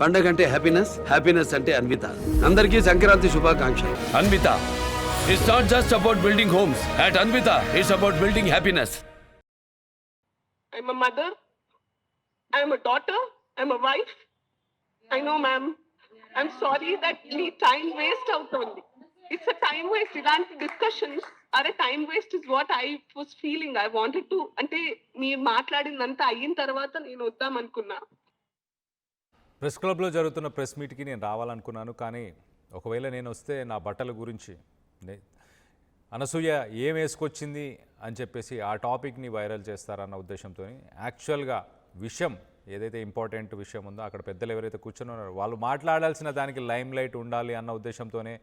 పండగ అంటే happiness, happiness అంటే అన్విత. అందరికీ సంక్రాంతి శుభాకాంక్షలు. Anvita, it's not just about building homes. At Anvita, it's about building happiness. I'm a mother. I'm a daughter. I'm a wife. I know, ma'am. I'm sorry that me time waste అవుతోంది. It's a time waste. ఇలాంటి discussions are a time waste is what I was feeling. I wanted to అంటే మీరు మాట్లాడిందంతా అయిన తర్వాత నేను వద్దాం అనుకున్నా. Press క్లబ్లో జరుగుతున్న ప్రెస్ మీట్కి నేను రావాలనుకున్నాను. కానీ ఒకవేళ నేను వస్తే నా బట్టల గురించి అనసూయ ఏం వేసుకొచ్చింది అని చెప్పేసి ఆ టాపిక్ని వైరల్ చేస్తారన్న ఉద్దేశంతో యాక్చువల్గా విషయం ఏదైతే ఇంపార్టెంట్ విషయం ఉందో అక్కడ పెద్దలు ఎవరైతే కూర్చొని ఉన్నారో వాళ్ళు మాట్లాడాల్సిన దానికి లైమ్ లైట్ ఉండాలి అన్న ఉద్దేశంతోనే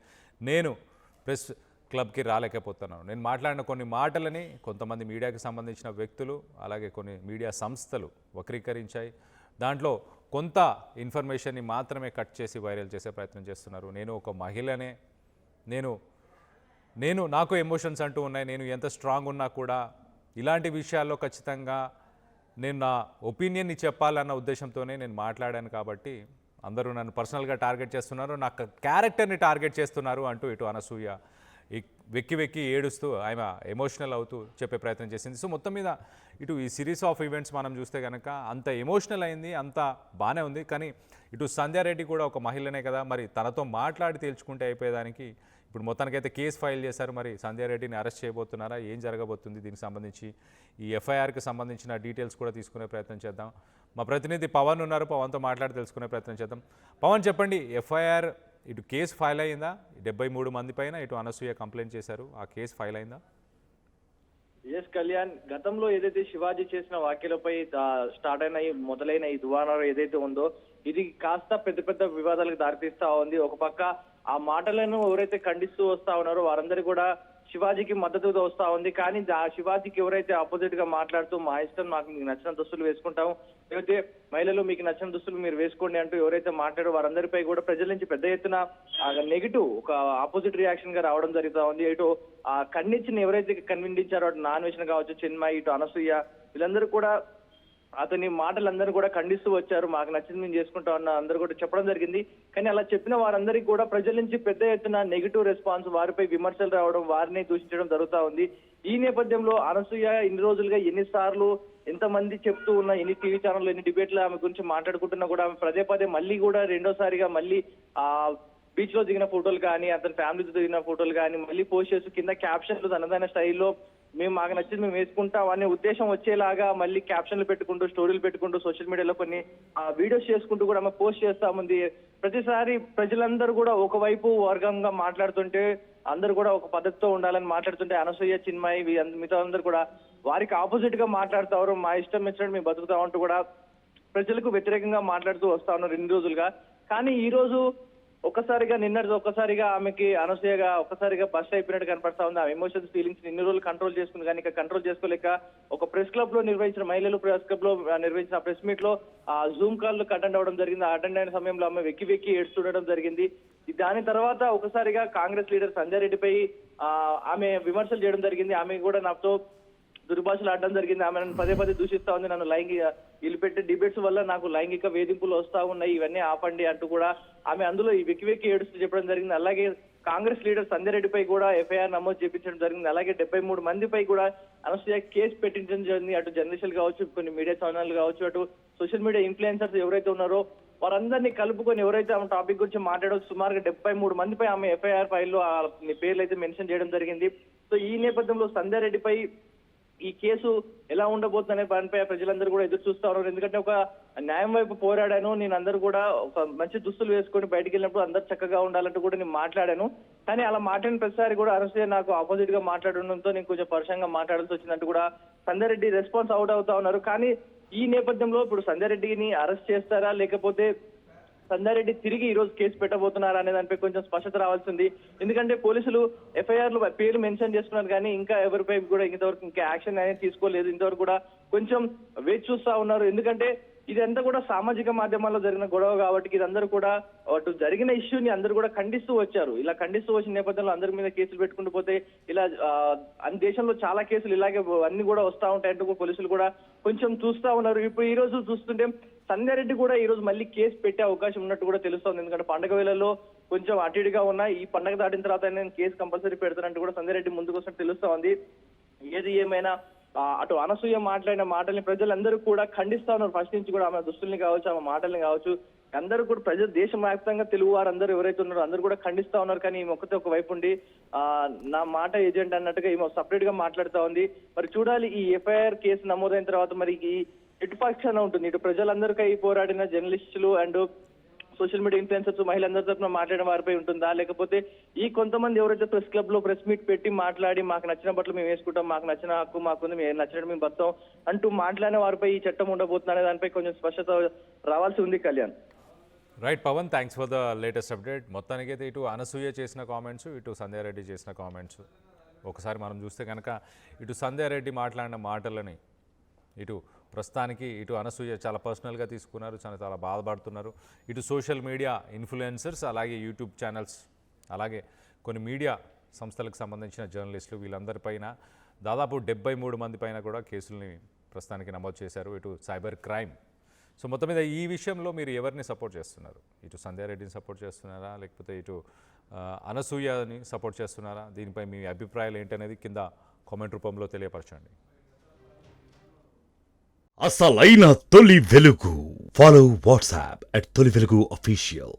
నేను ప్రెస్ క్లబ్కి రాలేకపోతున్నాను. నేను మాట్లాడిన కొన్ని మాటలని కొంతమంది మీడియాకి సంబంధించిన వ్యక్తులు అలాగే కొన్ని మీడియా సంస్థలు వక్రీకరించాయి. దాంట్లో కొంత ఇన్ఫర్మేషన్ని మాత్రమే కట్ చేసి వైరల్ చేసే ప్రయత్నం చేస్తున్నారు. నేను ఒక మహిళనే, నేను నాకు ఎమోషన్స్ అంటూ ఉన్నాయి. నేను ఎంత స్ట్రాంగ్ ఉన్నా కూడా ఇలాంటి విషయాల్లో ఖచ్చితంగా నేను నా ఒపీనియన్ని చెప్పాలన్న ఉద్దేశంతోనే నేను మాట్లాడాను. కాబట్టి అందరూ నన్ను పర్సనల్గా టార్గెట్ చేస్తున్నారు, నా క్యారెక్టర్ని టార్గెట్ చేస్తున్నారు అంటూ ఇటు అనసూయ వెక్కి వెక్కి ఏడుస్తూ ఆమె ఎమోషనల్ అవుతూ చెప్పే ప్రయత్నం చేసింది. సో మొత్తం మీద ఇటు ఈ సిరీస్ ఆఫ్ ఈవెంట్స్ మనం చూస్తే కనుక అంత ఎమోషనల్ అయింది, అంత బాగానే ఉంది. కానీ ఇటు సంధ్యారెడ్డి కూడా ఒక మహిళనే కదా, మరి తనతో మాట్లాడి తేల్చుకుంటే అయిపోయేదానికి ఇప్పుడు మొత్తానికైతే కేసు ఫైల్ చేశారు. మరి సంధ్యారెడ్డిని అరెస్ట్ చేయబోతున్నారా, ఏం జరగబోతుంది, దీనికి సంబంధించి ఈ ఎఫ్ఐఆర్కి సంబంధించిన డీటెయిల్స్ కూడా తీసుకునే ప్రయత్నం చేద్దాం. మా ప్రతినిధి పవన్ ఉన్నారు, పవన్తో మాట్లాడి తెలుసుకునే ప్రయత్నం చేద్దాం. పవన్ చెప్పండి, ఎఫ్ఐఆర్ ఇటు కేసు ఫైల్ అయిందా? 73 మంది పైన ఇటు అనసూయ కంప్లైంట్ చేశారు, ఆ కేసు ఫైల్ అయిందా? ఎస్ కళ్యాణ్, గతంలో ఏదైతే శివాజీ చేసిన వ్యాఖ్యలపై స్టార్ట్ అయిన మొదలైన ఈ దువారం ఏదైతే ఉందో ఇది కాస్త పెద్ద పెద్ద వివాదాలకు దారితీస్తా ఉంది. ఒక పక్క ఆ మాటలను ఎవరైతే ఖండిస్తూ వస్తా ఉన్నారో వారందరూ కూడా శివాజీకి మద్దతుగా వస్తా ఉంది. కానీ శివాజీకి ఎవరైతే ఆపోజిట్ గా మాట్లాడుతూ మా ఇష్టం, నాకు మీకు నచ్చిన దుస్తులు వేసుకుంటాము, లేకపోతే మహిళలు మీకు నచ్చిన దుస్తులు మీరు వేసుకోండి అంటూ ఎవరైతే మాట్లాడో వారందరిపై కూడా ప్రజల నుంచి పెద్ద ఎత్తున నెగిటివ్ ఒక ఆపోజిట్ రియాక్షన్ గా రావడం జరుగుతా ఉంది. ఇటు ఆ ఖండించిన ఎవరైతే కన్వించారో అటు నాన్వేషణ కావచ్చు, చిన్మయి, ఇటు అనసూయ, వీళ్ళందరూ కూడా అతని మాటలందరూ కూడా ఖండిస్తూ వచ్చారు. మాకు నచ్చింది మేము చేసుకుంటాం అన్న అందరూ కూడా చెప్పడం జరిగింది. కానీ అలా చెప్పిన వారందరికీ కూడా ప్రజల నుంచి పెద్ద ఎత్తున నెగిటివ్ రెస్పాన్స్, వారిపై విమర్శలు రావడం, వారిని దూషించడం జరుగుతా ఉంది. ఈ నేపథ్యంలో అనసూయ ఇన్ని రోజులుగా ఎన్నిసార్లు ఎంతమంది చెప్తూ ఉన్న, ఎన్ని టీవీ ఛానల్లో ఎన్ని డిబేట్లు ఆమె గురించి మాట్లాడుకుంటున్నా కూడా ఆమె పదే పదే మళ్ళీ కూడా రెండోసారిగా మళ్ళీ బీచ్ లో దిగిన ఫోటోలు కానీ, అతని ఫ్యామిలీతో దిగిన ఫోటోలు కానీ మళ్ళీ పోస్ట్ చేస్తూ కింద క్యాప్షన్లు తనదైన స్టైల్లో మాకు నచ్చింది మేము వేసుకుంటాం అనే ఉద్దేశం వచ్చేలాగా మళ్ళీ క్యాప్షన్లు పెట్టుకుంటూ, స్టోరీలు పెట్టుకుంటూ, సోషల్ మీడియాలో కొన్ని వీడియోస్ చేసుకుంటూ కూడా ఆమె పోస్ట్ చేస్తా ఉంది. ప్రతిసారి ప్రజలందరూ కూడా ఒకవైపు వర్గంగా మాట్లాడుతుంటే, అందరూ కూడా ఒక పద్ధతితో ఉండాలని మాట్లాడుతుంటే, అనసూయ, చిన్మయి మిగతా అందరూ కూడా వారికి ఆపోజిట్ గా మాట్లాడుతారు. మా ఇష్టం వచ్చినట్టు మేము బతుకుతామంటూ కూడా ప్రజలకు వ్యతిరేకంగా మాట్లాడుతూ వస్తా ఉన్నారు ఇన్ని రోజులుగా. కానీ ఈ రోజు ఒక్కసారిగా ఆమెకి అనసూయగా ఒక్కసారిగా బస్ట్ అయిపోయినట్టు కనపడతా ఉంది. ఆ ఎమోషన్స్, ఫీలింగ్స్ ఇన్ని రోజులు కంట్రోల్ చేసుకుంది, కానీ ఇక కంట్రోల్ చేసుకోలేక ఒక ప్రెస్ క్లబ్ లో నిర్వహించిన మహిళలు ప్రెస్ క్లబ్ లో నిర్వహించిన ప్రెస్ మీట్ లో జూమ్ కాల్ అటెండ్ అవ్వడం జరిగింది. అటెండ్ అయిన సమయంలో ఆమె వెక్కి వెక్కి ఏడుస్తుండడం జరిగింది. దాని తర్వాత ఒకసారిగా కాంగ్రెస్ లీడర్ సంజయ్ రెడ్డిపై ఆమె విమర్శలు చేయడం జరిగింది. ఆమె కూడా నాతో దుర్భాషలు ఆడడం జరిగింది. ఆమె నన్ను పదే పదే దూషిస్తా ఉంది, నన్ను వీళ్ళు పెట్టే డిబేట్స్ వల్ల నాకు లైంగిక వేధింపులు వస్తా ఉన్నాయి, ఇవన్నీ ఆపండి అంటూ కూడా ఆమె అందులో ఈ వెక్కి వెక్కి ఏడుస్తూ చెప్పడం జరిగింది. అలాగే కాంగ్రెస్ లీడర్ సంజయ్ రెడ్డిపై కూడా ఎఫ్ఐఆర్ నమోదు చేయించడం జరిగింది. అలాగే 73 మందిపై కూడా అనసూయ కేసు పెట్టించడం జరిగింది. అటు జర్నలిస్టులు కావచ్చు, కొన్ని మీడియా ఛానల్ కావచ్చు, అటు సోషల్ మీడియా ఇన్ఫ్లుయెన్సర్స్ ఎవరైతే ఉన్నారో వారందరినీ కలుపుకొని ఎవరైతే ఆమె టాపిక్ గురించి మాట్లాడో సుమారుగా 73 మందిపై ఆమె ఎఫ్ఐఆర్ ఫైల్లో పేర్లు అయితే మెన్షన్ చేయడం జరిగింది. సో ఈ నేపథ్యంలో సంజయ్ రెడ్డిపై ఈ కేసు ఎలా ఉండబోతుందనే దానిపై ప్రజలందరూ కూడా ఎదురు చూస్తా ఉన్నారు. ఎందుకంటే ఒక న్యాయం వైపు పోరాడాను, నేను అందరూ కూడా ఒక మంచి దుస్తులు వేసుకొని బయటకు వెళ్ళినప్పుడు అందరు చక్కగా ఉండాలంటూ కూడా నేను మాట్లాడాను. కానీ అలా మాట్లాడిన ప్రతిసారి కూడా అనసూయ నాకు ఆపోజిట్ గా మాట్లాడడంతో నేను కొంచెం పరుషంగా మాట్లాడాల్సి వచ్చిందంటూ కూడా సంజయ్ రెడ్డి రెస్పాన్స్ అవుట్ అవుతా ఉన్నారు. కానీ ఈ నేపథ్యంలో ఇప్పుడు సంజయ్ రెడ్డిని అరెస్ట్ చేస్తారా, లేకపోతే సంజయ్ రెడ్డి తిరిగి ఈ రోజు కేసు పెట్టబోతున్నారా అనే దానిపై కొంచెం స్పష్టత రావాల్సింది. ఎందుకంటే పోలీసులు ఎఫ్ఐఆర్ లో పేర్లు మెన్షన్ చేస్తున్నారు, కానీ ఇంకా ఎవరిపై కూడా ఇంతవరకు ఇంకా యాక్షన్ అనేది తీసుకోలేదు. ఇంతవరకు కూడా కొంచెం వేచి చూస్తా ఉన్నారు. ఎందుకంటే ఇదంతా కూడా సామాజిక మాధ్యమాల్లో జరిగిన గొడవ కాబట్టి ఇదందరూ కూడా అటు జరిగిన ఇష్యూని అందరూ కూడా ఖండిస్తూ వచ్చారు. ఇలా ఖండిస్తూ వచ్చిన నేపథ్యంలో అందరి మీద కేసులు పెట్టుకుంటూ పోతే ఇలా అన్ని దేశంలో చాలా కేసులు ఇలాగే అన్ని కూడా వస్తా ఉంటాయంటూ పోలీసులు కూడా కొంచెం చూస్తా ఉన్నారు. ఇప్పుడు ఈ రోజు చూస్తుంటే సంధ్యారెడ్డి కూడా ఈ రోజు మళ్ళీ కేసు పెట్టే అవకాశం ఉన్నట్టు కూడా తెలుస్తోంది. ఎందుకంటే పండగ వేళల్లో కొంచెం అటు ఇటుగా ఉన్నా ఈ పండగ దాటిన తర్వాత నేను కేసు కంపల్సరీ పెడతానంటూ కూడా సంధ్యారెడ్డి ముందుకు వస్తున్నట్టు తెలుస్తోంది. ఏది ఏమైనా అటు అనసూయ మాట్లాడిన మాటల్ని ప్రజలందరూ కూడా ఖండిస్తా ఉన్నారు. ఫస్ట్ నుంచి కూడా ఆమె దుస్తుల్ని కావచ్చు, ఆమె మాటల్ని కావచ్చు, అందరూ కూడా ప్రజలు దేశవ్యాప్తంగా తెలుగు వారు అందరూ ఎవరైతే ఉన్నారో అందరూ కూడా ఖండిస్తా ఉన్నారు. కానీ ఈమె ఒక్కతే ఒక వైపు ఉండి నా మాట ఏజెంట్ అన్నట్టుగా ఈమె సపరేట్ గా మాట్లాడుతా ఉంది. మరి చూడాలి ఈ ఎఫ్ఐఆర్ కేసు నమోదైన తర్వాత మరి ఈ ఇటుపక్షాన ఉంటుంది. ఇటు ప్రజలందరికై పోరాడిన జర్నలిస్టులు అండ్ సోషల్ మీడియా ఇన్ఫ్లుయెన్సర్స్ మహిళలందరి తరఫున మాట్లాడిన వారిపై ఉంటుందా, లేకపోతే ఈ కొంతమంది ఎవరైతే ప్రెస్ క్లబ్ లో ప్రెస్ మీట్ పెట్టి మాట్లాడి మాకు నచ్చిన బట్టలు మేము వేసుకుంటాం, మాకు నచ్చిన హక్కు మాకుంది, మేము నచ్చినట్టు మేము బతాం అంటూ మాట్లాడిన వారిపై ఈ చట్టం ఉండబోతుంది అనే దానిపై కొంచెం స్పష్టత రావాల్సి ఉంది. Kalyan. Right Pavan, thanks for the latest update. మొత్తానికైతే ఇటు అనసూయ చేసిన కామెంట్స్, ఇటు సంధ్యారెడ్డి చేసిన కామెంట్స్ ఒకసారి మనం చూస్తే కనుక ఇటు సంధ్యారెడ్డి మాట్లాడిన మాటలని ఇటు ప్రస్తుతానికి ఇటు అనసూయ చాలా పర్సనల్గా తీసుకున్నారు, చాలా బాధపడుతున్నారు. ఇటు సోషల్ మీడియా ఇన్ఫ్లుయెన్సర్స్, అలాగే యూట్యూబ్ ఛానల్స్, అలాగే కొన్ని మీడియా సంస్థలకు సంబంధించిన జర్నలిస్టులు వీళ్ళందరిపైన దాదాపు 73 మంది పైన కూడా కేసుల్ని ప్రస్తుతానికి నమోదు చేశారు ఇటు సైబర్ క్రైమ్. సో మొత్తం మీద ఈ విషయంలో మీరు ఎవరిని సపోర్ట్ చేస్తున్నారు? ఇటు సంధ్యారెడ్డిని సపోర్ట్ చేస్తున్నారా, లేకపోతే ఇటు అనసూయని సపోర్ట్ చేస్తున్నారా? దీనిపై మీ అభిప్రాయాలు ఏంటనేది కింద కామెంట్ రూపంలో తెలియపరచండి. అసలైన తొలి వెలుగు. ఫాలో వాట్సాప్ @తొలి వెలుగు అఫీషియల్.